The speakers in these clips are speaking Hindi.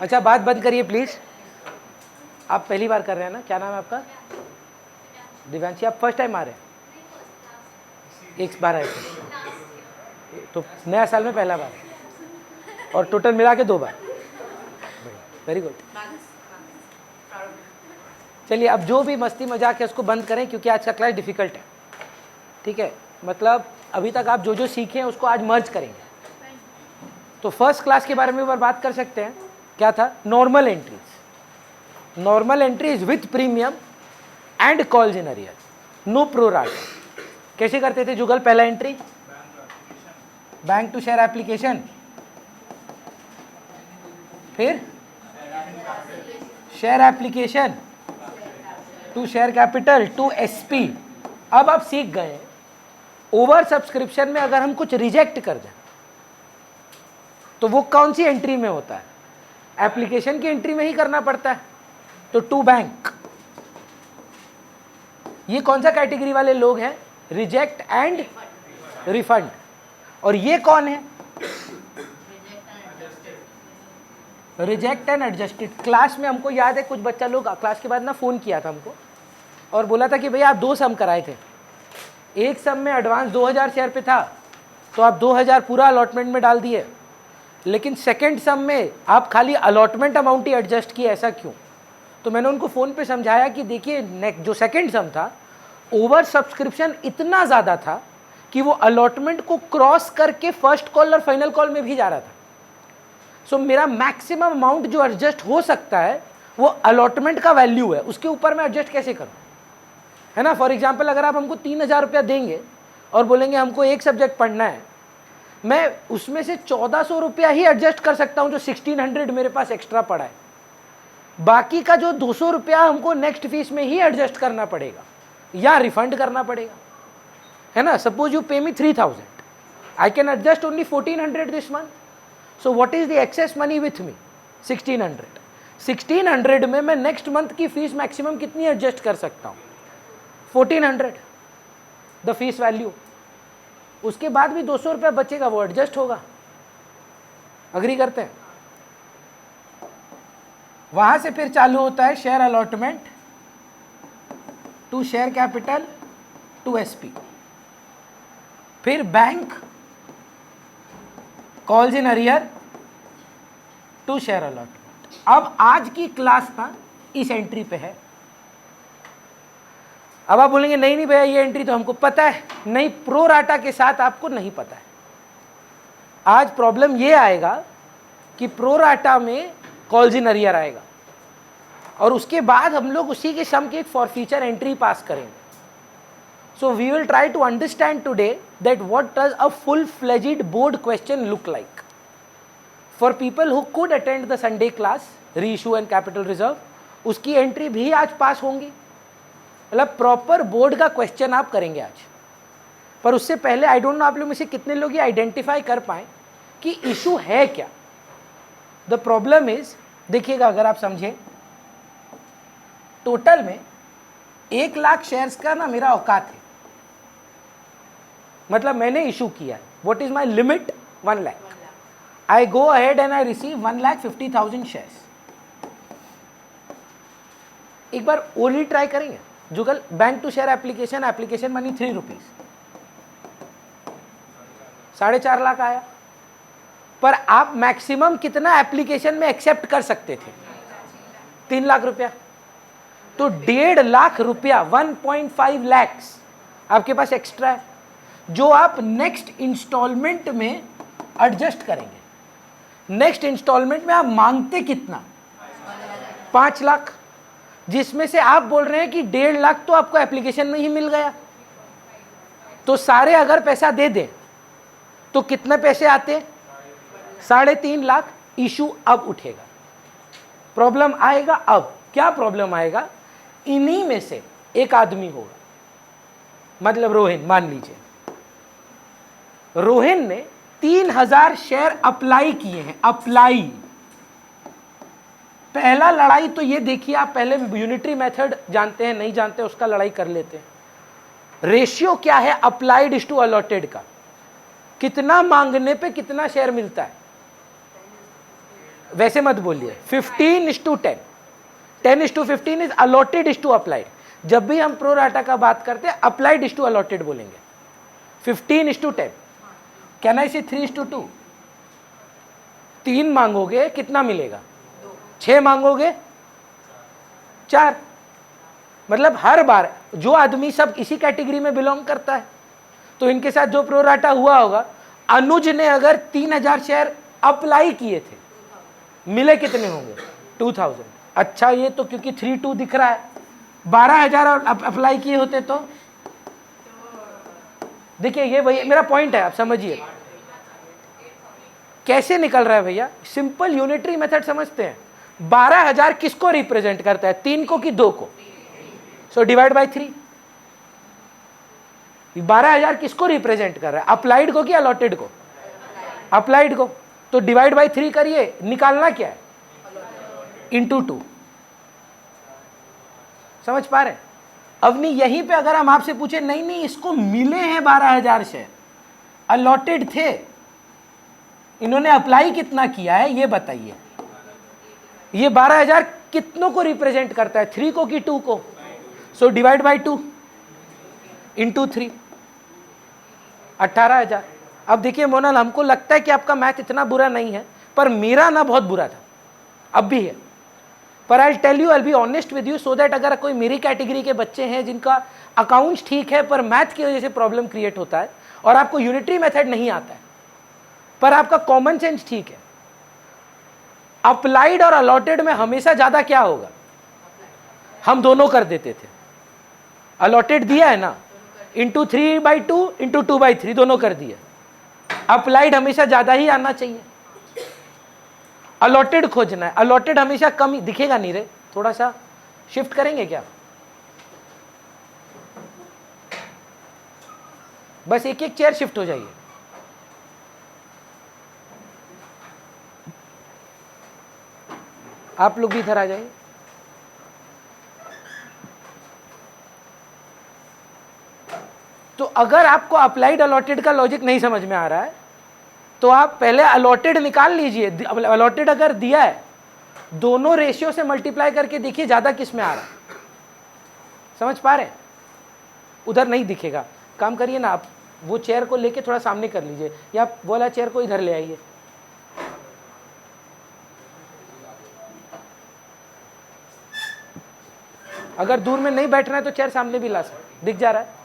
अच्छा बात बंद करिए प्लीज। आप पहली बार कर रहे हैं ना? क्या नाम है आपका? दिव्यांशी। आप फर्स्ट टाइम आ रहे हैं? एक बार आए थे तो नया साल में पहला बार और टोटल मिला के 2 बार। Very good. चलिए अब जो भी मस्ती मजाक है उसको बंद करें क्योंकि आज का क्लास डिफिकल्ट है। ठीक है, मतलब अभी तक आप जो जो सीखे हैं उसको आज मर्ज करेंगे। तो फर्स्ट क्लास के बारे में एक बार बात कर सकते हैं। क्या था? Normal entries. Normal entries with premium and calls in arrear, no pro rata. कैसे करते थे जुगल? पहला entry bank to share application, फिर share application to share capital to SP. अब आप सीख गए ओवर सब्सक्रिप्शन में अगर हम कुछ रिजेक्ट कर दें तो वो कौन सी एंट्री में होता है? एप्लीकेशन की एंट्री में ही करना पड़ता है। तो टू बैंक, ये कौन सा कैटेगरी वाले लोग हैं? Reject and refund. और ये कौन है? Reject and adjusted. क्लास में हमको याद है कुछ बच्चा लोग क्लास के बाद ना फ़ोन किया था हमको और बोला था कि भैया आप 2 सम कराए थे। एक सम में एडवांस 2000 शेयर पे था तो आप 2000 पूरा अलॉटमेंट में डाल दिए, लेकिन सेकंड सम में आप खाली अलॉटमेंट अमाउंट ही एडजस्ट किए, ऐसा क्यों? तो मैंने उनको फ़ोन पे समझाया कि देखिए जो सेकंड सम था ओवर सब्सक्रिप्शन इतना ज़्यादा था कि वो अलॉटमेंट को क्रॉस करके फर्स्ट कॉल और फाइनल कॉल में भी जा रहा था। सो मेरा मैक्सिमम अमाउंट जो एडजस्ट हो सकता है वो अलॉटमेंट का वैल्यू है, उसके ऊपर मैं एडजस्ट कैसे करूं? है ना? फॉर एग्जांपल अगर आप हमको 3000 रुपया देंगे और बोलेंगे हमको एक सब्जेक्ट पढ़ना है, मैं उसमें से 1400 रुपया ही एडजस्ट कर सकता हूं जो 1600 मेरे पास एक्स्ट्रा पड़ा है। बाकी का जो 200 रुपया हमको नेक्स्ट फीस में ही एडजस्ट करना पड़ेगा या रिफंड करना पड़ेगा। है ना? सपोज यू पे मी 3000, I can adjust only 1400 this month. So what is the excess money with me? 1600। 1600 में मैं नेक्स्ट मंथ की फीस मैक्सिमम कितनी एडजस्ट कर सकता हूं? 1400 द फीस वैल्यू। उसके बाद भी 200 रुपया बचेगा, वो एडजस्ट होगा। अग्री करते हैं? वहां से फिर चालू होता है share allotment to share capital to SP, फिर bank calls in arrear to share allotment. अब आज की क्लास ना इस एंट्री पे है। अब आप बोलेंगे नहीं नहीं भैया ये एंट्री तो हमको पता है। नहीं, प्रो राटा के साथ आपको नहीं पता है। आज प्रॉब्लम ये आएगा कि प्रो राटा में कॉल्स इन अरियर आएगा और उसके बाद हम लोग उसी के सम की एक फॉरफीचर एंट्री पास करेंगे। So we will try to understand today that what does a full fledged board question look like for people who could attend the Sunday class reissue and capital reserve. उसकी एंट्री भी आज पास होंगी, मतलब प्रॉपर बोर्ड का क्वेश्चन आप करेंगे आज। पर उससे पहले आई डोंट नो आप लोग में से कितने लोग ये आइडेंटिफाई कर पाए कि इशू है क्या। द प्रॉब्लम इज, देखिएगा अगर आप समझें, टोटल में 1 लाख शेयर्स का ना मेरा औकात है, मतलब मैंने इशू किया है। What is my limit? 1 lakh. I go ahead and I receive 1,50,000 shares. एक बार ओनली ट्राई करेंगे Jugal. Bank to share application, application money 3 rupees, 4.5 lakh आया। पर आप मैक्सिमम कितना एप्लीकेशन में एक्सेप्ट कर सकते थे? 3 लाख रुपया। तो 1.5 लाख रुपया, 1.5 लैक्स आपके पास एक्स्ट्रा है जो आप नेक्स्ट इंस्टॉलमेंट में एडजस्ट करेंगे। नेक्स्ट इंस्टॉलमेंट में आप मांगते कितना? 5 लाख, जिसमें से आप बोल रहे हैं कि 1.5 लाख तो आपको एप्लीकेशन में ही मिल गया। तो सारे अगर पैसा दे दें तो कितने पैसे आते? 3.5 लाख। इशू अब उठेगा, प्रॉब्लम आएगा। अब क्या प्रॉब्लम आएगा? इन्हीं में से एक आदमी होगा, मतलब रोहिन, मान लीजिए रोहिन ने 3000 शेयर अप्लाई किए हैं। अप्लाई, पहला लड़ाई तो ये देखिए, आप पहले यूनिटरी मेथड जानते हैं, नहीं जानते उसका लड़ाई कर लेते हैं। रेशियो क्या है अप्लाइड इज टू अलॉटेड का? कितना मांगने पे कितना शेयर मिलता है? वैसे मत बोलिए, 15:10, 10:15 is allotted is to applied. जब भी हम प्रो राटा का बात करते हैं अप्लाइड इज टू अलॉटेड बोलेंगे। 15:10, कैन आई से 3:2? 3 मांगोगे कितना मिलेगा? 6 मांगोगे 4। मतलब हर बार जो आदमी सब इसी कैटेगरी में बिलोंग करता है, तो इनके साथ जो प्रोराटा हुआ होगा, अनुज ने अगर 3000 शेयर अप्लाई किए थे, मिले कितने होंगे? 2000। अच्छा, ये तो क्योंकि 3-2 दिख रहा है, 12000 और अप्लाई किए होते तो देखिए, ये वही मेरा पॉइंट है, आप समझिए कैसे निकल रहा है भैया। सिंपल यूनिटरी मेथड समझते हैं। 12000 किसको रिप्रेजेंट करता है, 3 को कि 2 को? So divide by 3। 12000 किसको रिप्रेजेंट कर रहा है, अप्लाइड को कि अलॉटेड को? अप्लाइड को। तो डिवाइड बाय 3 करिए, निकालना क्या है? इंटू 2। समझ पा रहे? अब नहीं, यहीं पे अगर हम आपसे पूछे नहीं नहीं इसको मिले हैं 12000 शेयर, अलॉटेड थे, इन्होंने अप्लाई कितना किया है ये बताइए। ये 12000 कितनों को रिप्रेजेंट करता है, 3 को कि 2 को? So divide by 2 into 3, 18000। अब देखिए मोनल, हमको लगता है कि आपका मैथ इतना बुरा नहीं है, पर मेरा ना बहुत बुरा था, अब भी है। पर I tell you, I be honest with you, so that अगर कोई मेरी कैटेगरी के बच्चे हैं जिनका अकाउंट्स ठीक है पर मैथ की वजह से प्रॉब्लम क्रिएट होता है, और आपको यूनिटरी मेथड नहीं आता है पर आपका कॉमन सेंस ठीक है, अप्लाइड और अलॉटेड में हमेशा ज्यादा क्या होगा? हम दोनों कर देते थे। अलॉटेड दिया है ना, इंटू 3/2 इंटू 2/3 दोनों कर दिए। अप्लाइड हमेशा ज्यादा ही आना चाहिए। अलॉटेड खोजना है, अलॉटेड हमेशा कम ही दिखेगा। नहीं रे, थोड़ा सा शिफ्ट करेंगे क्या? बस एक एक चेयर शिफ्ट हो जाइए। आप लोग भी इधर आ जाइए। तो अगर आपको अप्लाइड अलॉटेड का लॉजिक नहीं समझ में आ रहा है तो आप पहले अलॉटेड निकाल लीजिए। अलॉटेड अगर दिया है, दोनों रेशियो से मल्टीप्लाई करके देखिए ज्यादा किस में आ रहा है। समझ पा रहे? उधर नहीं दिखेगा। काम करिए ना, आप वो चेयर को लेके थोड़ा सामने कर लीजिए, या वो वाला चेयर को इधर ले आइए। अगर दूर में नहीं बैठना है तो चेयर सामने भी ला सकते, दिख जा रहा है।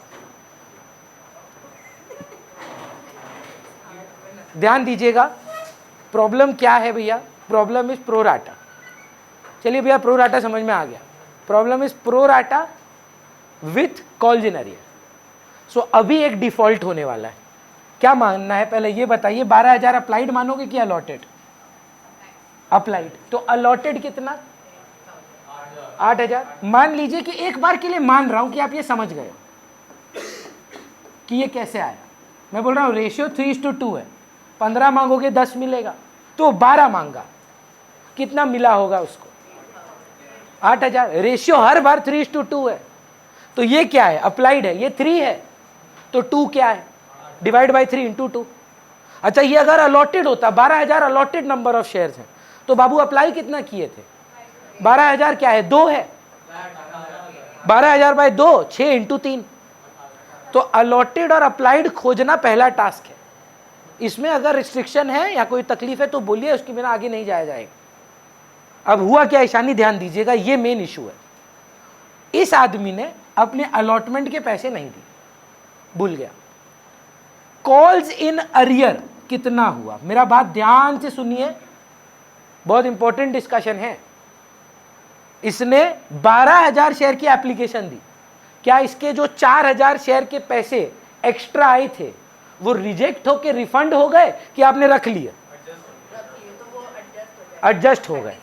ध्यान दीजिएगा, प्रॉब्लम क्या है भैया? Problem is pro rata. चलिए भैया, प्रो राटा समझ में आ गया। Problem is pro rata with calls in arrear. So अभी एक डिफॉल्ट होने वाला है। क्या मानना है पहले ये बताइए? 12000 अप्लाइड मानोगे कि अलॉटेड? अप्लाइड। तो अलॉटेड कितना? 8000। मान लीजिए कि एक बार के लिए मान रहा हूं कि आप ये समझ गए कि ये कैसे आया। मैं बोल रहा हूं रेशियो 3:2 है, 15 मांगोगे 10 मिलेगा, तो 12 मांगा, कितना मिला होगा उसको? 8000। रेशियो हर बार 3:2 है, तो ये क्या है? अप्लाइड है। ये 3 है तो 2 क्या है? Divide by 3 into 2। अच्छा, ये अगर अलॉटेड होता, 12000 अलॉटेड नंबर ऑफ शेयर्स हैं, तो बाबू अप्लाई कितना किए थे? 12000 क्या है? 2 है। 12000 बाय 2, 6 इंटू 3। तो अलॉटेड और अप्लाइड खोजना पहला टास्क है। इसमें अगर रिस्ट्रिक्शन है या कोई तकलीफ है तो बोलिए, उसके बिना आगे नहीं जाया जाएगा। अब हुआ क्या ईशानी, ध्यान दीजिएगा, ये मेन इशू है। इस आदमी ने अपने अलॉटमेंट के पैसे नहीं दिए, भूल गया। कॉल्स इन अरियर कितना हुआ? मेरा बात ध्यान से सुनिए, बहुत इंपॉर्टेंट डिस्कशन है। इसने 12000 शेयर की एप्लीकेशन दी। क्या इसके जो 4000 शेयर के पैसे एक्स्ट्रा आए थे वो रिजेक्ट होके रिफंड हो गए कि आपने रख लिए? एडजस्ट हो गए।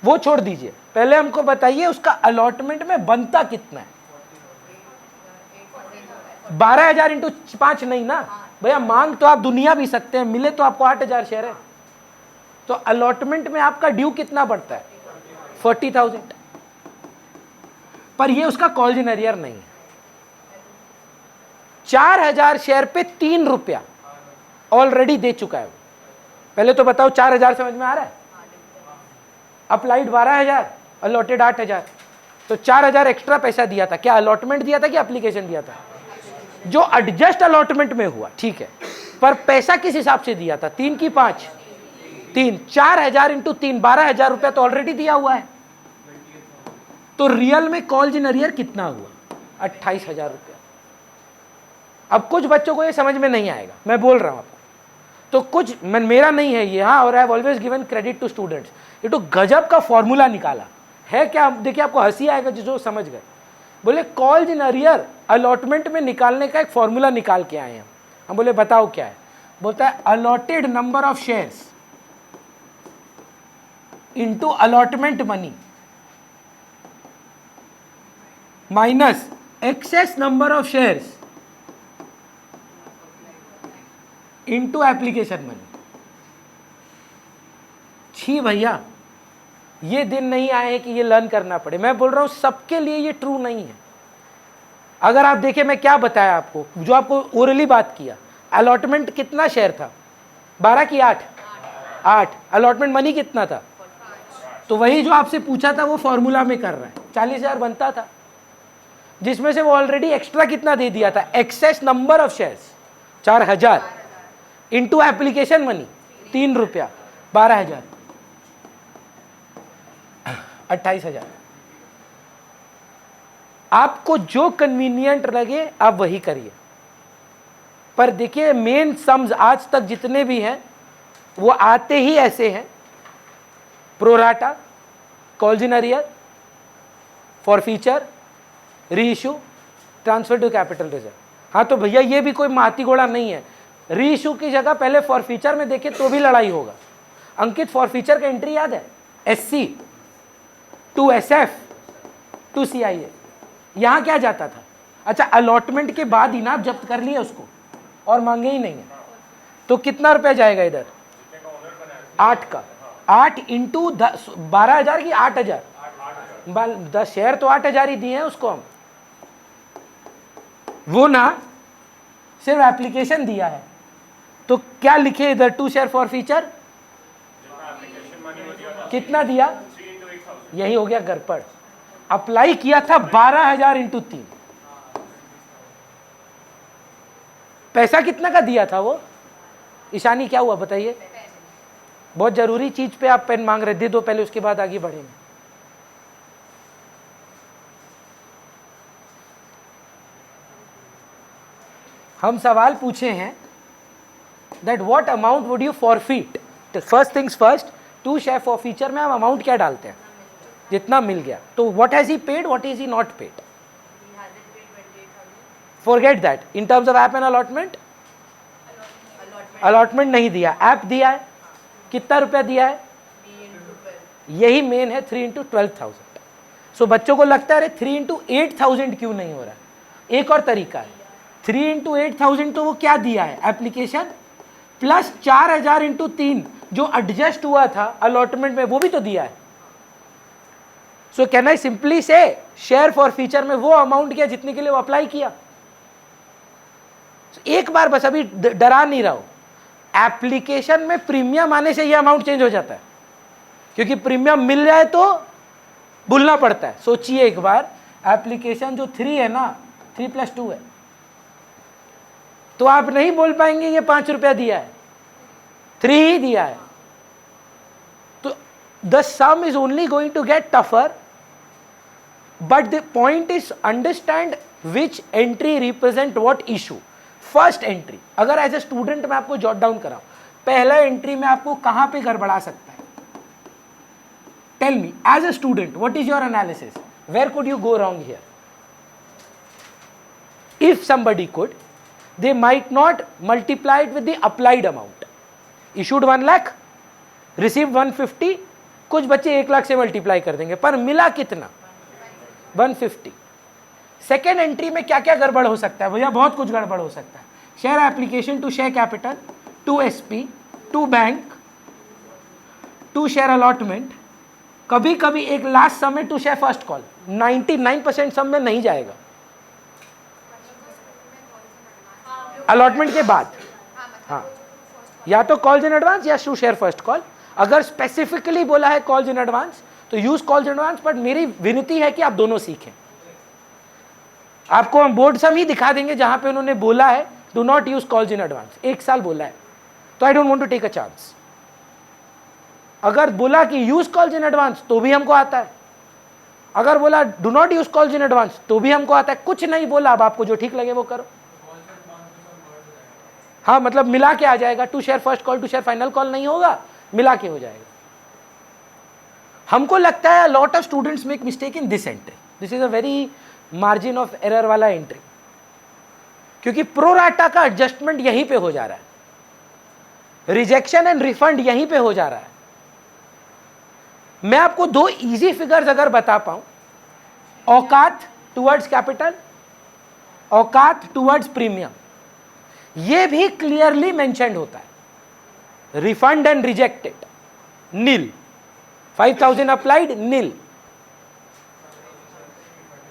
वो छोड़ दीजिए, पहले हमको बताइए उसका अलॉटमेंट में बनता कितना है? 12000 इंटू 5 नहीं ना भैया, मांग तो आप दुनिया भी सकते हैं, मिले तो आपको 8000 शेयर है, तो अलॉटमेंट में आपका ड्यू कितना बढ़ता है? 40,000। पर ये उसका कॉल्जिन एरियर नहीं है। 4000 शेयर पे 3 रुपया ऑलरेडी दे चुका है। पहले तो बताओ 4,000 समझ में आ रहा है? अप्लाइड 12,000, अलॉटेड 8,000, तो 4,000 एक्स्ट्रा पैसा दिया था। क्या अलॉटमेंट दिया था कि एप्लीकेशन दिया था? जो एडजस्ट अलॉटमेंट में हुआ, ठीक है, पर पैसा किस हिसाब से दिया था? 3 की 5? 3। 4,000 इंटू 3, 12,000 रुपया तो ऑलरेडी दिया हुआ है। तो रियल में कॉल्स इन अरियर कितना हुआ? 28,000 रुपया। अब कुछ बच्चों को ये समझ में नहीं आएगा, मैं बोल रहा हूं आपको, तो कुछ मेरा नहीं है ये, हाँ, और I have always given credit to students. ये तो गजब का फॉर्मूला निकाला है। क्या देखिए, आपको हंसी आएगा जो समझ गए। बोले कॉल्स इन अरियर अलॉटमेंट में निकालने का एक फॉर्मूला निकाल के आए हैं हम बोले बताओ क्या है? बोलता है allotted number of shares into allotment money minus excess number of shares into application money. छी भैया, ये दिन नहीं आए हैं कि ये लर्न करना पड़े। मैं बोल रहा हूं सबके लिए ये ट्रू नहीं है। अगर आप देखें, मैं क्या बताया आपको, जो आपको ओरली बात किया, अलॉटमेंट कितना शेयर था? 12 की 8? 8। अलॉटमेंट मनी कितना था? तो वही जो आपसे पूछा था वो फॉर्मूला में कर रहा है। 40,000 बनता था, जिसमें से वो ऑलरेडी एक्स्ट्रा कितना दे दिया था? Excess number of shares 4,000 into application money 3 रुपया, 12,000, 28,000। आपको जो कन्वीनियंट लगे आप वही करिए, पर देखिए मेन सम्स आज तक जितने भी हैं वो आते ही ऐसे हैं: pro rata, calls in arrear, forfeiture, reissue, transfer to capital reserve. हाँ तो भैया ये भी कोई माती घोड़ा नहीं है। री इशू की जगह पहले फॉरफीचर में देखे तो भी लड़ाई होगा। अंकित, फॉरफीचर का एंट्री याद है? SC to SF to CIA। यहां क्या जाता था? अच्छा, अलॉटमेंट के बाद ही ना आप जब्त कर लिए उसको और मांगे ही नहीं है, तो कितना रुपया जाएगा इधर? 8 का। 8 इंटू 12,000 की 8,000? 10 शेयर तो 8,000 ही दिए हैं उसको हम। वो ना सिर्फ एप्लीकेशन दिया है, तो क्या लिखे इधर? 2 शेयर फॉर फीचर कितना दिया? यही हो गया गड़बड़। अप्लाई किया था 12,000 इंटू 3। पैसा कितना का दिया था वो? ईशानी क्या हुआ बताइए? बहुत जरूरी चीज पे आप पेन मांग रहे, दे दो पहले, उसके बाद आगे बढ़ेंगे। हम सवाल पूछे हैं that what amount would you forfeit. First things first, 2 share for feature में हम अमाउंट क्या डालते हैं? जितना मिल गया। तो what has he paid, what is he not paid? Forget that. In terms of app and allotment, allotment नहीं दिया, ऐप दिया है। कितना रुपया दिया है? यही मेन है, 3 इंटू 12,000। सो बच्चों को लगता है अरे 3 इंटू 8,000 क्यों नहीं हो रहा है? एक और तरीका है, 3 इंटू 8,000 तो वो क्या दिया है? एप्लीकेशन, प्लस 4,000 इंटू 3 जो एडजस्ट हुआ था अलॉटमेंट में, वो भी तो दिया है। सो कैन आई सिंपली से शेयर फॉर फीचर में वो अमाउंट किया जितने के लिए वो अप्लाई किया। एक बार बस, अभी डरा नहीं रहा हो। एप्लीकेशन में प्रीमियम आने से ये अमाउंट चेंज हो जाता है, क्योंकि प्रीमियम मिल जाए तो भूलना पड़ता है। सोचिए एक बार, एप्लीकेशन जो 3 है ना, 3 + 2 है, तो आप नहीं बोल पाएंगे ये 5 रुपया दिया है, 3 ही दिया है। तो the sum is only going to get tougher, but the point is understand which entry represent what issue. First entry, अगर एज ए स्टूडेंट मैं आपको जॉट डाउन कराऊं, पहला एंट्री में आपको कहां पे गड़बड़ा सकता है? Tell me as a student, what is your analysis? Where could you go wrong here? If somebody could, they might not multiply it with the applied amount. Issued 1 lakh, received 150, कुछ बच्चे 1 लाख से मल्टीप्लाई कर देंगे, पर मिला कितना? 150। सेकेंड एंट्री में क्या क्या गड़बड़ हो सकता है भैया? बहुत कुछ गड़बड़ हो सकता है। Share application to share capital, to SP, to bank, to share allotment, कभी कभी एक लास्ट सम में to share first call. 99% sum में नहीं जाएगा अलॉटमेंट के बाद। हाँ, या तो कॉल्स इन एडवांस या टू शेयर फर्स्ट कॉल। अगर स्पेसिफिकली बोला है कॉल्स इन एडवांस तो use calls in advance, but मेरी विनती है कि आप दोनों सीखें। आपको हम बोर्ड सम ही दिखा देंगे जहां पे उन्होंने बोला है do not use calls in advance, 1 साल बोला है, तो I don't want to take a chance. अगर बोला कि यूज कॉल्स इन एडवांस तो भी हमको आता है, अगर बोला do not use calls in advance तो भी हमको आता है। कुछ नहीं बोला, अब आपको जो ठीक लगे वो करो। हाँ, मतलब मिला के आ जाएगा, to share first call to share final call नहीं होगा, मिला के हो जाएगा। हमको लगता है lot of students make mistake in this entry, this is a very margin of error वाला एंट्री, क्योंकि प्रोराटा का एडजस्टमेंट यहीं पे हो जा रहा है, रिजेक्शन एंड रिफंड यहीं पे हो जा रहा है। मैं आपको 2 इजी फिगर्स अगर बता पाऊं, औकात टुवर्ड्स कैपिटल, औकात टुवर्ड्स प्रीमियम, ये भी क्लियरली मेंशन्ड होता है। Refund and rejected nil, 5000 applied nil,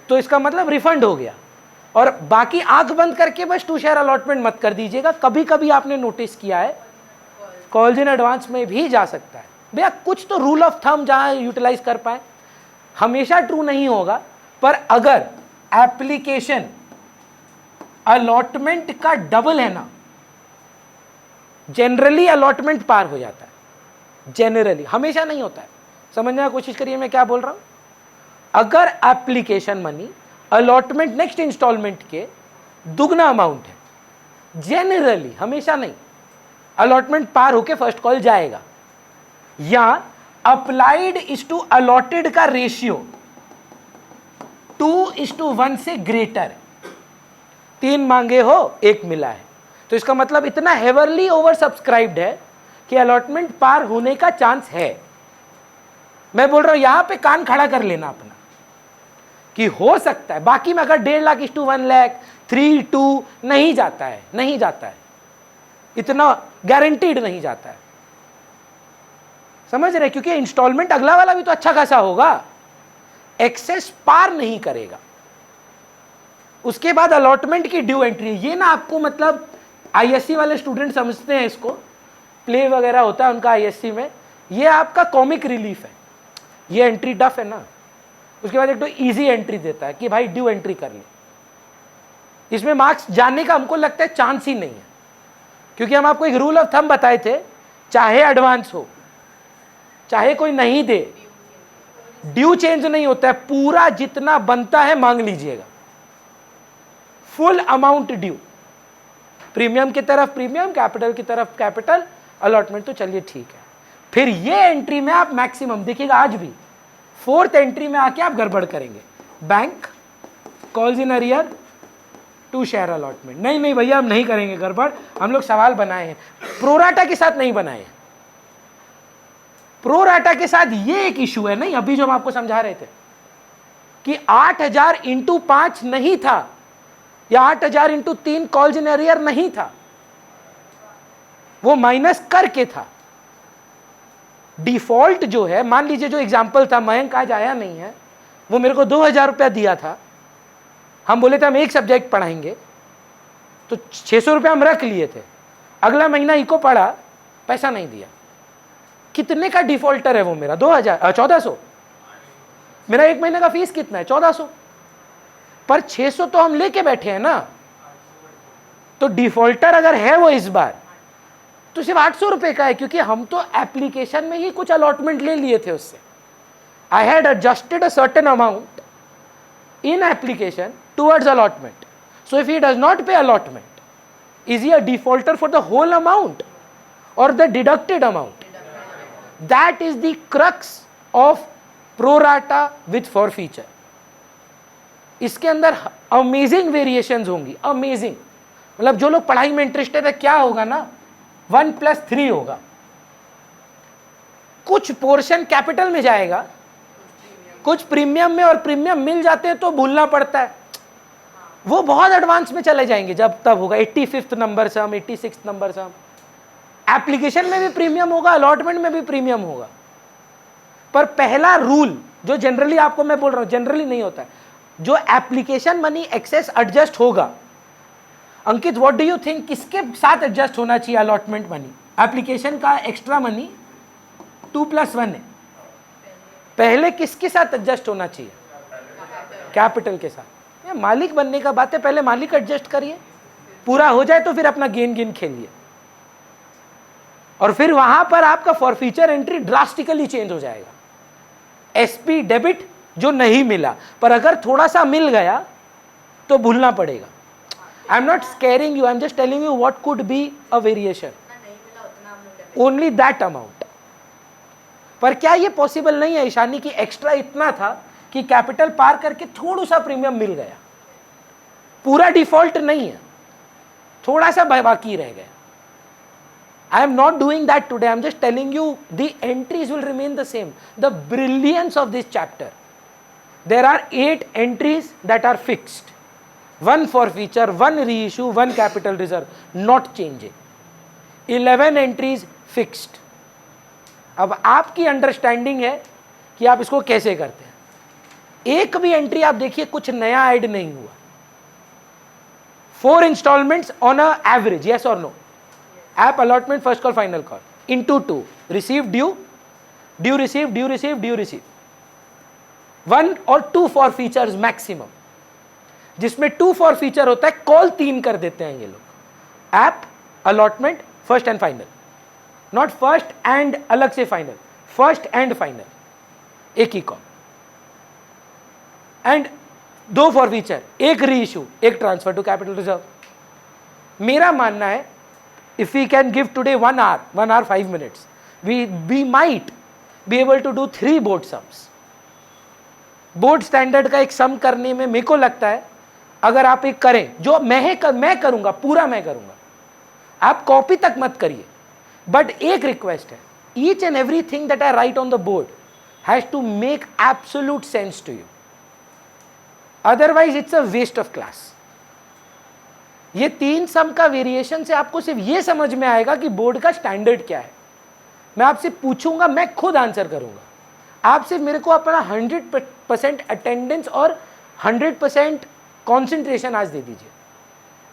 तो इसका मतलब रिफंड हो गया। और बाकी आंख बंद करके बस टू शेयर अलॉटमेंट मत कर दीजिएगा। कभी कभी आपने नोटिस किया है कॉल्स इन एडवांस में भी जा सकता है। भैया कुछ तो रूल ऑफ थंब जहां यूटिलाइज कर पाए, हमेशा ट्रू नहीं होगा, पर अगर एप्लीकेशन अलॉटमेंट का डबल है ना, जनरली अलॉटमेंट पार हो जाता है, जनरली, हमेशा नहीं होता है। समझने की कोशिश करिए मैं क्या बोल रहा हूं। अगर application money allotment next instalment के दुगना अमाउंट है, जनरली, हमेशा नहीं, अलॉटमेंट पार होके फर्स्ट कॉल जाएगा, या अप्लाइड इज टू अलॉटेड का रेशियो 2:1 से ग्रेटर, 3 मांगे हो 1 मिला है, तो इसका मतलब इतना हेवरली ओवर सब्सक्राइब्ड है कि अलॉटमेंट पार होने का चांस है। मैं बोल रहा हूं यहां पे कान खड़ा कर लेना अपना कि हो सकता है। बाकी में अगर 1.5 लाख इस टू 1 लाख 3:2 नहीं जाता है, नहीं जाता है, इतना गारंटीड नहीं जाता है, समझ रहे? क्योंकि इंस्टॉलमेंट अगला वाला भी तो अच्छा खासा होगा, एक्सेस पार नहीं करेगा। उसके बाद अलॉटमेंट की ड्यू एंट्री, ये ना आपको मतलब आईएससी वाले स्टूडेंट समझते हैं इसको, प्ले वगैरह होता है उनका आईएससी में, ये आपका कॉमिक रिलीफ है, ये एंट्री टफ है ना। उसके बाद एक तो इजी एंट्री देता है कि भाई ड्यू एंट्री कर ले, इसमें मार्क्स जाने का हमको लगता है चांस ही नहीं है, क्योंकि हम आपको एक रूल ऑफ थंब बताए थे, चाहे एडवांस हो चाहे कोई नहीं दे, ड्यू चेंज नहीं होता है, पूरा जितना बनता है मांग लीजिएगा, फुल अमाउंट ड्यू, प्रीमियम की तरफ प्रीमियम, कैपिटल की तरफ कैपिटल, अलॉटमेंट तो चलिए ठीक है। फिर ये एंट्री में आप मैक्सिमम देखिएगा, आज भी 4th एंट्री में आके आप गड़बड़ करेंगे, bank calls in arrear to share allotment. नहीं नहीं भैया हम नहीं करेंगे गड़बड़, हम लोग सवाल बनाए हैं, प्रोराटा के साथ नहीं बनाए हैं। प्रोराटा के साथ ये एक इशू है, नहीं अभी जो हम आपको समझा रहे थे कि 8000 इंटू 5 नहीं था, या 8000 इंटू 3 कॉल्स इन अरियर नहीं था, वो माइनस करके था। डिफॉल्ट जो है, मान लीजिए जो एग्जाम्पल था, मयंक आज आया नहीं है, वो मेरे को 2000 रुपया दिया था, हम बोले थे हम एक सब्जेक्ट पढ़ाएंगे, तो 600 रुपया हम रख लिए थे, अगला महीना इको पढ़ा, पैसा नहीं दिया। कितने का डिफॉल्टर है वो मेरा? 1400। मेरा 1 महीने का फीस कितना है? 1400, पर 600 तो हम लेके बैठे हैं ना, तो डिफॉल्टर अगर है वो इस बार तो सिर्फ 800 रुपए का है, क्योंकि हम तो एप्लीकेशन में ही कुछ अलॉटमेंट ले लिए थे उससे। I had adjusted a certain amount in application towards allotment, so if he does not pay allotment, is he a defaulter for the whole amount और the deducted amount? That is the crux of pro rata with forfeiture. इसके अंदर अमेजिंग वेरिएशंस होंगी, अमेजिंग, मतलब जो लोग पढ़ाई में इंटरेस्टेड है, क्या होगा ना 1+3 होगा, कुछ पोर्शन कैपिटल में जाएगा, कुछ प्रीमियम में, और प्रीमियम मिल जाते हैं तो भूलना पड़ता है, वो बहुत एडवांस में चले जाएंगे, जब तब होगा 85th नंबर सम, 86th नंबर सम। एप्लीकेशन में भी प्रीमियम होगा, अलॉटमेंट में भी प्रीमियम होगा, पर पहला रूल जो जनरली आपको मैं बोल रहा हूं, जनरली नहीं होता है, जो एप्लीकेशन मनी एक्सेस एडजस्ट होगा, अंकित व्हाट डू यू थिंक किसके साथ एडजस्ट होना चाहिए अलॉटमेंट मनी? एप्लीकेशन का एक्स्ट्रा मनी 2+1 है। पहले किसके साथ एडजस्ट होना चाहिए? कैपिटल के साथ। ये मालिक बनने का बात है, पहले मालिक एडजस्ट करिए, पूरा हो जाए तो फिर अपना गेन खेलिए, और फिर वहां पर आपका फॉरफीचर एंट्री ड्रास्टिकली चेंज हो जाएगा। एसपी डेबिट जो नहीं मिला, पर अगर थोड़ा सा मिल गया तो भूलना पड़ेगा। I am not squaring you, I am just telling you what could be a variation, only that amount. पर क्या ये पॉसिबल नहीं है ईशानी की एक्स्ट्रा इतना था कि कैपिटल पार करके थोड़ा सा प्रीमियम मिल गया, पूरा डिफॉल्ट नहीं है, थोड़ा सा बाकी रह गया। I am not doing that today. I am just telling you the entries will remain the same. The brilliance of this chapter. There are 8 entries that are fixed. 1 forfeiture, 1 reissue, 1 capital reserve, not changing. 11 entries fixed. अब आपकी अंडरस्टैंडिंग है कि आप इसको कैसे करते हैं। एक भी एंट्री आप देखिए कुछ नया ऐड नहीं हुआ। 4 installments on a average, yes or no? App allotment, first call, final call, into 2, receive, due, due receive, due receive, due receive, 1 और 2 forfeitures मैक्सिमम, जिसमें 2 forfeiture होता है, कॉल 3 कर देते हैं ये लोग। App allotment, first and final, not first and अलग से फाइनल, फर्स्ट एंड फाइनल, एक ही कॉल, एंड 2 forfeiture, एक रीइश्यू, एक ट्रांसफर टू कैपिटल रिजर्व। मेरा मानना है if we can give today 1 hour 5 minutes, we might be able to do 3 board sums. Board standard का एक सम करने में मेरे को लगता है अगर आप एक करें, जो मैं करूंगा, पूरा मैं करूंगा, आप कॉपी तक मत करिए, बट एक रिक्वेस्ट है, each and every thing that I write on the board has to make absolute sense to you, otherwise it's a waste of class. ये 3 सम का वेरिएशन से आपको सिर्फ ये समझ में आएगा कि बोर्ड का स्टैंडर्ड क्या है। मैं आपसे पूछूंगा, मैं खुद आंसर करूंगा, आप सिर्फ मेरे को अपना 100% अटेंडेंस और 100% कॉन्सेंट्रेशन आज दे दीजिए।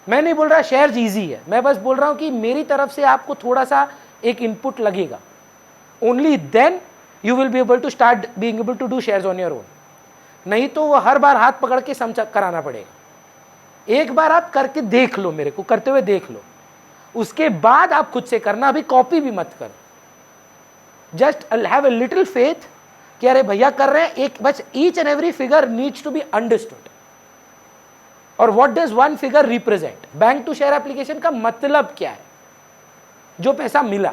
मैं नहीं बोल रहा शेयर्स इजी है, मैं बस बोल रहा हूं कि मेरी तरफ से आपको थोड़ा सा एक इनपुट लगेगा, only then you will be able to start being able to do shares on your own. नहीं तो वो हर बार हाथ पकड़ के सम कराना पड़ेगा। एक बार आप करके देख लो, मेरे को करते हुए देख लो, उसके बाद आप खुद से करना, अभी कॉपी भी मत करो। Just have a little faith कि अरे भैया कर रहे हैं, एक बस each and every figure needs to be understood. और what does one figure represent? Bank to share application का मतलब क्या है? जो पैसा मिला।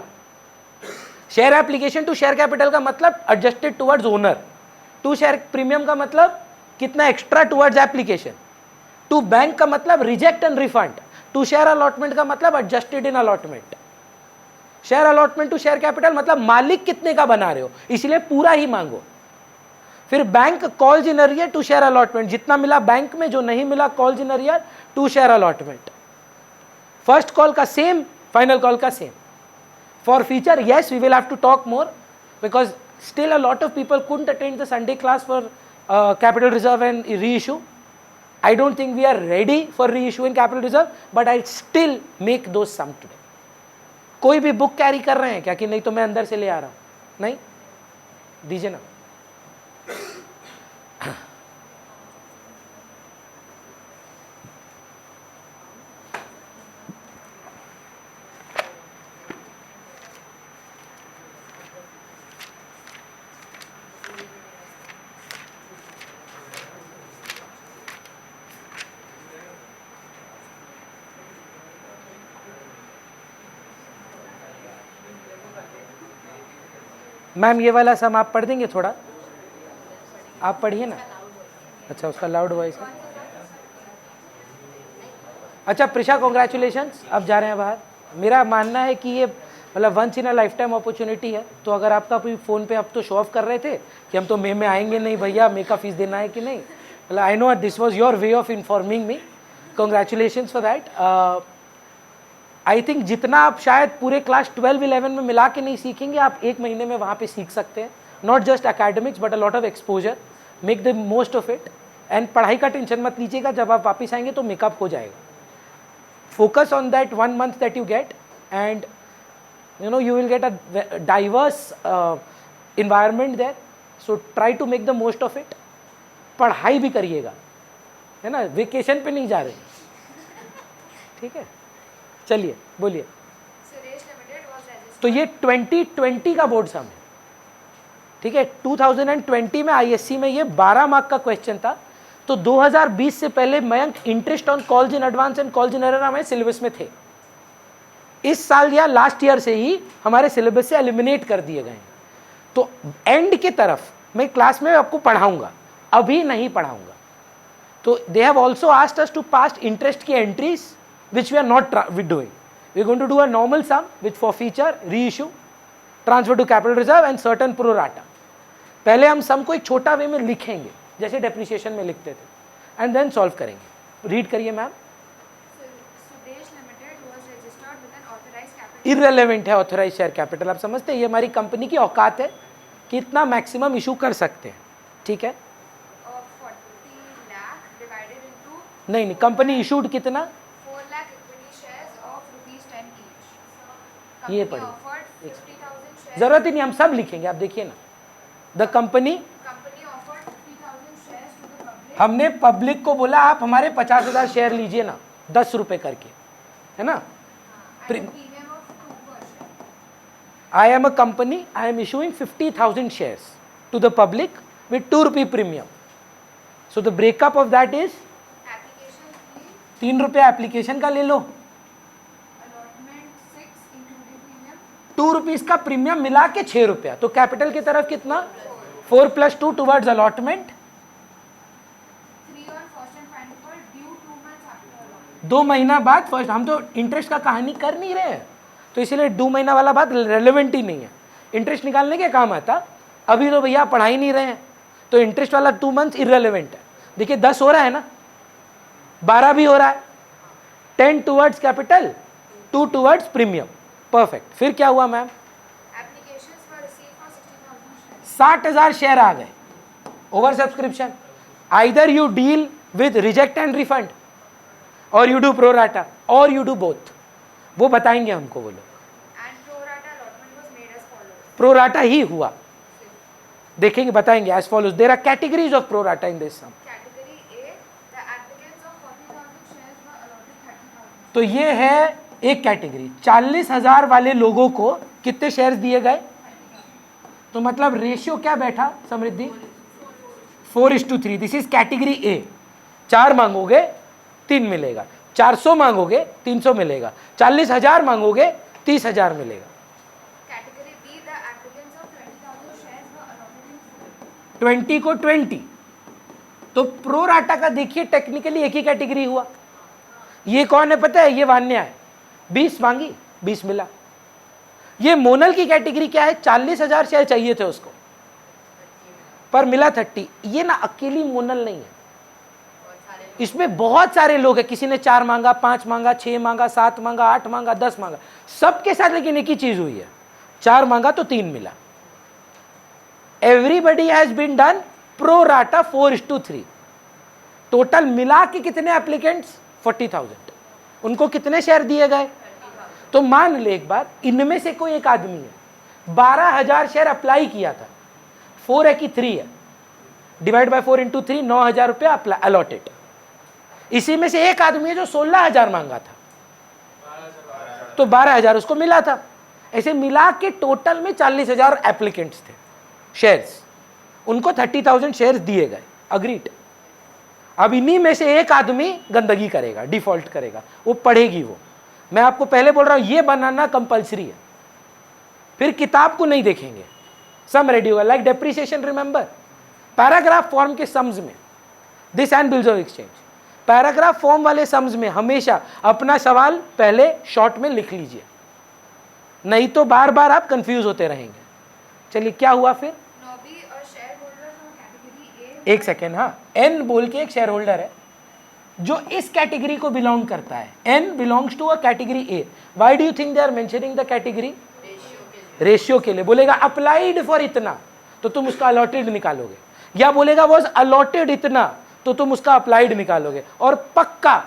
Share application to share capital का मतलब adjusted towards owner. To share premium का मतलब कितना extra towards application. To bank का मतलब reject and refund. To share allotment का मतलब adjusted in allotment. Share allotment to share capital मतलब मालिक कितने का बना रहे हो, इसलिए पूरा ही मांगो। फिर bank calls in arrear to share allotment, जितना मिला बैंक में, जो नहीं मिला calls in arrear to share allotment. First call का सेम, फाइनल कॉल का same. For future yes, we will have to talk more because still a lot of people couldn't attend the Sunday class for capital reserve and reissue. I don't think we are ready for reissue and capital reserve, but I'll still make those sum today. कोई भी बुक कैरी कर रहे हैं क्या कि नहीं तो मैं अंदर से ले आ रहा हूं? नहीं, दीजिए ना। मैम ये वाला सम आप पढ़ देंगे थोड़ा? आप पढ़िए ना। अच्छा, उसका लाउड वॉइस है। अच्छा प्रिशा, कॉन्ग्रेचुलेशंस, अब जा रहे हैं बाहर। मेरा मानना है कि ये मतलब once in a life time opportunity है। तो अगर आपका कोई फ़ोन पे अब तो शो ऑफ कर रहे थे कि हम तो मे में आएंगे नहीं भैया, मे का फीस देना है कि नहीं, मतलब I know this was your way of informing me, congratulations for that. I think जितना आप शायद पूरे क्लास 12-11 में मिला के नहीं सीखेंगे, आप 1 महीने में वहाँ पे सीख सकते हैं। Not just academics but a lot of exposure, make the most of it. And पढ़ाई का टेंशन मत लीजिएगा, जब आप वापस आएंगे तो मेकअप हो जाएगा। Focus on that 1 month that you get and you know, you will get a diverse environment there, so try to make the most of it. पढ़ाई भी करिएगा, है ना, वेकेशन पे नहीं जा रहे, ठीक है। चलिए बोलिए। तो ये 2020 का बोर्ड सम है, ठीक है। 2020 में आईएससी में ये 12 मार्क का क्वेश्चन था। तो 2020 से पहले Mayank interest on calls in advance and calls in error हमारे सिलेबस में थे। इस साल या लास्ट ईयर से ही हमारे सिलेबस से एलिमिनेट कर दिए गए। तो एंड के तरफ मैं क्लास में आपको पढ़ाऊंगा, अभी नहीं पढ़ाऊंगा। तो they have also asked us to pass interest की entries which we are not doing. We are going to do a normal sum which forfeiture, reissue, transfer to capital reserve and certain pro rata. पहले हम सम को एक छोटा वे में लिखेंगे जैसे डेप्रिसिएशन में लिखते थे, एंड देन सॉल्व करेंगे। रीड करिए मैम। इररिलेवेंट है ऑथराइज शेयर कैपिटल। आप समझते हैं ये हमारी कंपनी की औकात है कि इतना मैक्सिमम इशू कर सकते हैं, ठीक है। नहीं नहीं, कंपनी इशूड कितना, 4 लाख इक्विटी शेयर्स ऑफ ₹10 ये ईच। पढ़िए, 50,000 शेयर्स। जरूरत ही नहीं, हम सब लिखेंगे, आप देखिए ना। The company offered 50,000 shares to the public. हमने पब्लिक को बोला आप हमारे 50,000 शेयर लीजिए ना, 10 रुपए करके, है ना। Premium of 2%। I am a company, I am issuing 50,000 shares to the public with 2 rupee premium. So the breakup of that is application fee, 3 रुपये एप्लीकेशन का ले लो, अलॉटमेंट 6 इंक्लूडिंग प्रीमियम, 2 रुपीज का प्रीमियम मिला के 6 रुपया। तो कैपिटल की तरफ कितना, 4 + 2 towards allotment, 3 on first and final पर ड्यू 2 मंथ्स आफ्टर अलॉटमेंट। 2 महीना बाद फर्स्ट। हम तो इंटरेस्ट का कहानी कर नहीं रहे हैं, तो इसीलिए 2 महीना वाला बात रेलेवेंट ही नहीं है। इंटरेस्ट निकालने के काम आता, अभी तो भैया पढ़ा ही नहीं रहे हैं, तो इंटरेस्ट वाला 2 मंथ्स इररिलेवेंट है। देखिए 10 हो रहा है ना, 12 भी हो रहा है, 10 towards capital, 2 towards premium, perfect. फिर क्या हुआ ma'am, applications for receive for 60,000 shares. 60,000 share आ गए, over subscription. Either you deal with reject and refund, और यू डू प्रो राटा, और यू डू बोथ। वो बताएंगे हमको वो लोग। And pro rata allotment was made as follows. Pro rata ही हुआ, देखेंगे, बताएंगे as follows. There are categories of pro rata in this sum. Category A, the applicants of 40,000 shares were allotted 30,000। तो ये है एक कैटेगरी। 40,000 वाले लोगों को कितने शेयर्स दिए गए, तो मतलब रेशियो क्या बैठा समृद्धि, 4:3। This is category A. 4 मांगोगे 3 मिलेगा, 400 मांगोगे 300 मिलेगा, 40,000 मांगोगे 30,000 मिलेगा। Category B, the applicants of 20,000 shares were allotted in 20 को 20। तो प्रो राटा का देखिए टेक्निकली एक ही कैटेगरी हुआ। ये कौन है पता है, ये वान्या है। 20 मांगी, 20 मिला। ये मोनल की कैटेगरी क्या है, 40,000 शेयर चाहिए थे उसको, पर मिला 30। ये ना अकेली मोनल नहीं है, इसमें बहुत सारे लोग हैं। किसी ने 4 मांगा, 5 मांगा, 6 मांगा, 7 मांगा, 8 मांगा, 10 मांगा, सबके साथ लेकिन एक ही चीज हुई है, 4 मांगा तो 3 मिला। Everybody has been done pro rata 4:3। Total मिला के कितने एप्लीकेंट्स, 40,000। उनको कितने शेयर दिए गए, तो मान ले एक बार, इनमें से कोई एक आदमी है 12,000 शेयर अप्लाई किया था, 4 है कि 3 है, डिवाइड बाय 4 × 3, 9,000 रुपया अलॉटेड। इसी में से एक आदमी है जो 16,000 मांगा था, तो 12,000 उसको मिला था। ऐसे मिला के टोटल में 40,000 एप्लीकेंट्स थे शेयर्स, उनको 30,000 शेयर्स दिए गए, अग्रीड। अब इन्हीं में से एक आदमी गंदगी करेगा, डिफॉल्ट करेगा, वो पढ़ेगी वो। मैं आपको पहले बोल रहा हूं ये बनाना कंपलसरी है, फिर किताब को नहीं देखेंगे, सम रेडी होगा। Like depreciation, remember paragraph form के सम्स में, this and bills of exchange, paragraph form वाले सम्स में हमेशा अपना सवाल पहले शॉर्ट में लिख लीजिए, नहीं तो बार बार आप कंफ्यूज होते रहेंगे। चलिए क्या हुआ फिर, नॉबी और share holder from category A. एक सेकेंड, हाँ, एन बोल के एक शेयर होल्डर है जो इस कैटेगरी को बिलोंग करता है। N belongs to a category A. Why do you think they are mentioning the category, ratio के लिए। बोलेगा अप्लाइड फॉर इतना, तो तुम उसका अलॉटेड निकालोगे, या बोलेगा वॉज अलॉटेड इतना, तो तुम उसका अप्लाइड निकालोगे, और पक्का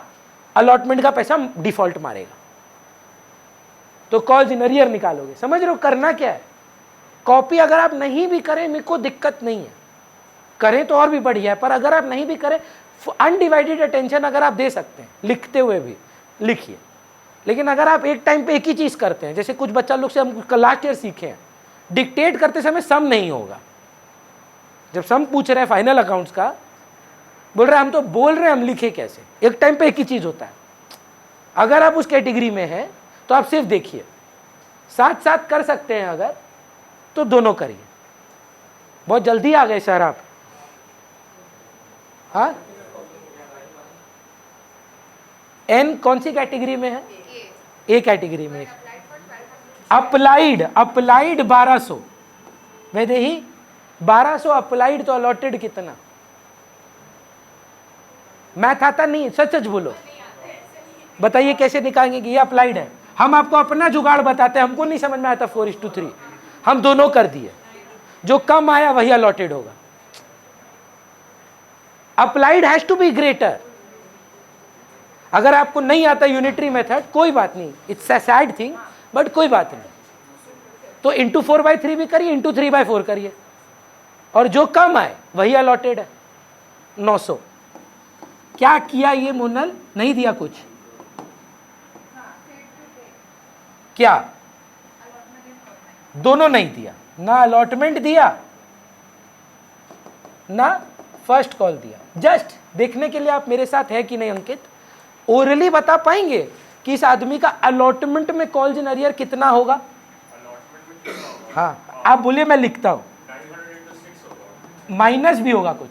अलॉटमेंट का पैसा डिफॉल्ट मारेगा। तो कॉल्स इन अरियर निकालोगे। समझ रहे हो करना क्या है? कॉपी अगर आप नहीं भी करें मेरे को दिक्कत नहीं है, करें तो और भी बढ़िया है, पर अगर आप नहीं भी करें अनडिवाइडेड अटेंशन अगर आप दे सकते हैं लिखते हुए भी लिखिए। लेकिन अगर आप एक टाइम पे एक ही चीज करते हैं, जैसे कुछ बच्चा लोग से हम लास्ट ईयर सीखे हैं, डिक्टेट करते समय सम नहीं होगा। जब सम पूछ रहे हैं फाइनल अकाउंट्स का, बोल रहे हैं हम तो बोल रहे हैं हम लिखे कैसे, एक टाइम पे एक ही चीज होता है। अगर आप उस कैटेगरी में हैं तो आप सिर्फ देखिए, साथ साथ कर सकते हैं अगर तो दोनों करिए। बहुत जल्दी आ गए सर आप। हाँ, एन कौन सी कैटेगरी में है? ए कैटेगरी में। अप्लाइड 1200 वैदेही 1200 अप्लाइड, तो अलॉटेड कितना? मैथ आता नहीं, सच सच बोलो, बताइए कैसे निकालेंगे कि ये अप्लाइड है। हम आपको अपना जुगाड़ बताते हैं, हमको नहीं समझ में आता 4:3, हम दोनों कर दिए, जो कम आया वही अलॉटेड होगा। Applied has to be greater. अगर आपको नहीं आता यूनिटरी मेथड कोई बात नहीं, it's a sad thing, but कोई बात नहीं, तो इंटू 4/3 भी करिए, इंटू 3/4 करिए, और जो कम आए वही अलॉटेड है। 900 क्या किया ये मोनल? नहीं दिया कुछ क्या? दोनों नहीं दिया, ना अलॉटमेंट दिया ना फर्स्ट कॉल दिया। जस्ट देखने के लिए आप मेरे साथ है कि नहीं अंकित, ओरली बता पाएंगे कि इस आदमी का अलॉटमेंट में कॉल्स इन अरियर कितना होगा? हाँ आप बोलिए, मैं लिखता हूं। माइनस भी होगा कुछ?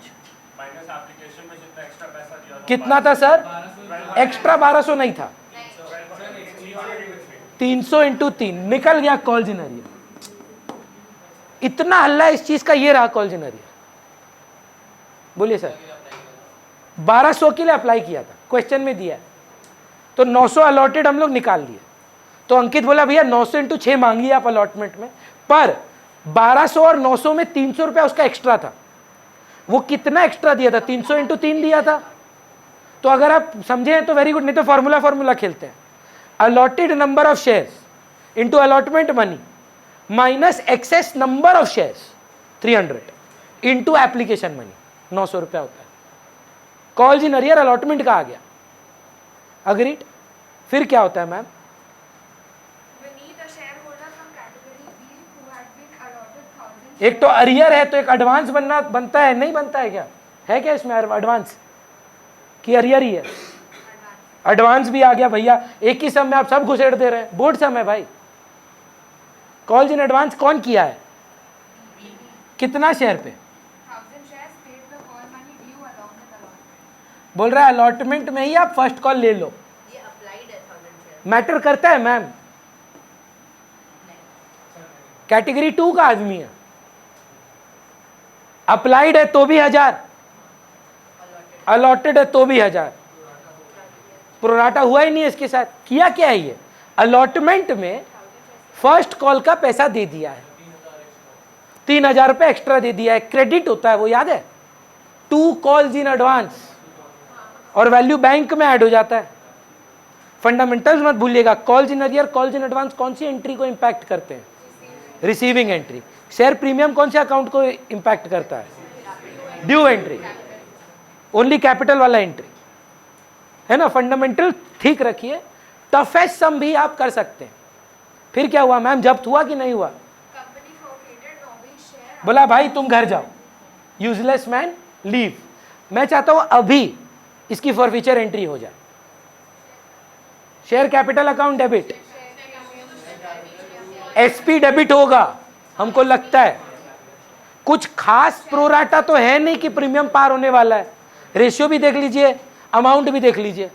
कितना था सर? एक्स्ट्रा 1200 नहीं था, 300 इंटू 3 निकल गया कॉल्स इन अरियर। इतना हल्ला इस चीज का, ये रहा कॉल्स इन अरियर। बोलिए सर, 1200 के लिए अप्लाई किया था, क्वेश्चन में दिया, तो 900 अलॉटेड हम लोग निकाल लिए। तो अंकित बोला भैया 900 इंटू 6 मांगिए आप अलॉटमेंट में, पर 1200 और 900 में 300 रुपया उसका एक्स्ट्रा था। वो कितना एक्स्ट्रा दिया था? 300 इंटू 3 दिया था। तो अगर आप समझे तो वेरी गुड, नहीं तो फॉर्मूला खेलते हैं। Allotted number of shares into allotment money minus excess number of shares 300 into application money 900 रुपया होता है। कॉल्स इन अरियर अलॉटमेंट का आ गया, अग्रीड। फिर क्या होता है मैम? एक तो अरियर है तो एक एडवांस बनता है, नहीं बनता है क्या? है क्या इसमें एडवांस कि अरियर ही है? एडवांस भी आ गया भैया, एक ही सम में आप सब घुसेड़ दे रहे हैं, बोर्ड सम है भाई। कॉल्स इन एडवांस कौन किया है? कितना शेयर पे? बोल रहा है अलॉटमेंट में ही आप फर्स्ट कॉल ले लो। ये अप्लाइड है 1000 शेयर। मैटर करता है मैम? कैटेगरी 2 का आदमी है, अप्लाइड है तो भी 1000, अलॉटेड है तो भी 1000, प्रोराटा हुआ ही नहीं है इसके साथ। किया क्या है ये? अलॉटमेंट में फर्स्ट कॉल का पैसा दे दिया है, 3000 रुपये एक्स्ट्रा दे दिया है, क्रेडिट होता है वो, याद है? 2 कॉल्स इन एडवांस, और वैल्यू बैंक में ऐड हो जाता है। फंडामेंटल्स मत भूलिएगा, calls in arrear calls in advance कौन सी एंट्री को इंपैक्ट करते हैं? Receiving entry. शेयर प्रीमियम कौन से अकाउंट को इंपैक्ट करता है? ड्यू एंट्री, ओनली कैपिटल वाला एंट्री है ना। फंडामेंटल ठीक रखिए, टफेस्ट सम भी आप कर सकते हैं। फिर क्या हुआ मैम, जब्त हुआ कि नहीं हुआ? बोला भाई तुम घर जाओ, यूजलेस मैन लीव। मैं चाहता हूं अभी इसकी फॉरफीचर एंट्री हो जाए। Share capital account debit, SP debit होगा हमको लगता है। कुछ खास प्रोराटा तो है नहीं कि प्रीमियम पार होने वाला है। रेशियो भी देख लीजिए, अमाउंट भी देख लीजिए।